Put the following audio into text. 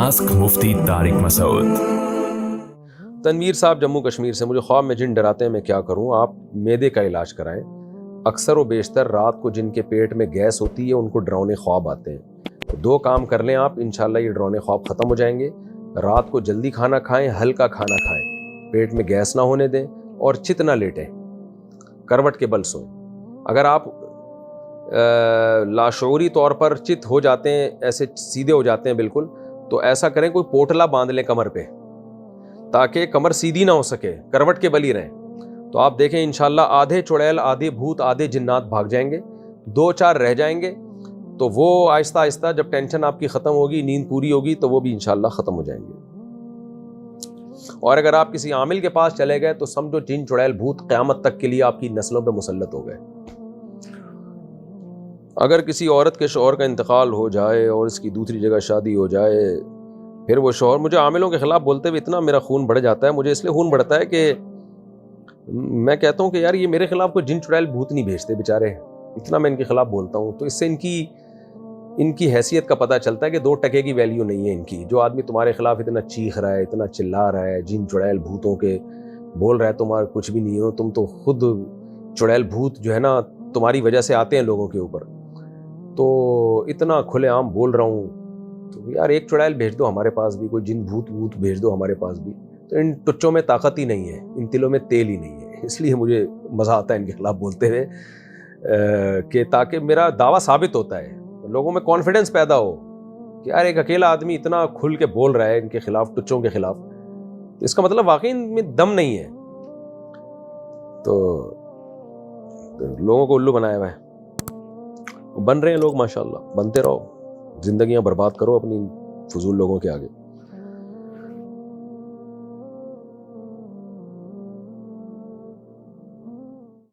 Ask मुफ्ती तारिक मसूद। तनवीर साहब जम्मू कश्मीर से, मुझे ख्वाब में जिन डराते हैं, मैं क्या करूं? आप मैदे का इलाज कराएं। अक्सर व बेशतर रात को जिनके पेट में गैस होती है उनको डरावने ख्वाब आते हैं। तो दो काम कर लें आप, इंशाल्लाह ये डरावने ख्वाब ख़त्म हो जाएंगे। रात को जल्दी खाना खाएं, हल्का खाना खाएं, पेट में गैस ना होने दें और चित ना लेटें, करवट के बल सोएं। अगर आप लाशऊरी तौर पर चित हो जाते हैं, ऐसे सीधे हो जाते हैं बिल्कुल, तो ऐसा करें, कोई पोटला बांध लें कमर पे ताकि कमर सीधी ना हो सके, करवट के बल ही रहें। तो आप देखें इंशाल्लाह आधे चुड़ैल, आधे भूत, आधे जिन्नात भाग जाएंगे, दो चार रह जाएंगे। तो वो आहिस्ता आहिस्ता जब टेंशन आपकी ख़त्म होगी, नींद पूरी होगी, तो वो भी इंशाल्लाह ख़त्म हो जाएंगे। और अगर आप किसी आमिल के पास चले गए तो समझो जिन चुड़ैल भूत क़यामत तक के लिए आपकी नस्लों पे मुसल्लत हो गए। अगर किसी औरत के शौहर का इंतकाल हो जाए और इसकी दूसरी जगह शादी हो जाए, फिर वो शौहर मुझे आमिलों के ख़िलाफ़ बोलते हुए इतना मेरा खून बढ़ जाता है, मुझे इसलिए खून बढ़ता है कि मैं कहता हूँ कि यार ये मेरे ख़िलाफ़ कोई जिन चुड़ैल भूत नहीं भेजते बेचारे, इतना मैं इनके ख़िलाफ़ बोलता हूँ। तो इससे इनकी हैसियत का पता चलता है कि 2 टके की वैल्यू नहीं है इनकी। जो आदमी तुम्हारे ख़िलाफ़ इतना चीख रहा है, इतना चिल्ला रहा है, जिन चुड़ैल भूतों के बोल रहा है तुम्हारा कुछ भी नहीं हो, तुम तो खुद चुड़ैल भूत जो है ना तुम्हारी वजह से आते हैं लोगों के ऊपर, तो इतना खुलेआम बोल रहा हूँ, तो यार एक चुड़ैल भेज दो हमारे पास भी, कोई जिन भूत भेज दो हमारे पास भी। तो इन टुच्चों में ताकत ही नहीं है, इन तिलों में तेल ही नहीं है, इसलिए मुझे मज़ा आता है इनके ख़िलाफ़ बोलते हुए कि ताकि मेरा दावा साबित होता है, लोगों में कॉन्फिडेंस पैदा हो कि यार एक अकेला आदमी इतना खुल के बोल रहा है इनके खिलाफ, टुच्चों के खिलाफ, तो इसका मतलब वाकई इनमें दम नहीं है। तो लोगों को उल्लू बनाया हुआ है, बन रहे हैं लोग, माशाल्लाह बनते रहो, जिंदगियां बर्बाद करो अपनी फजूल लोगों के आगे।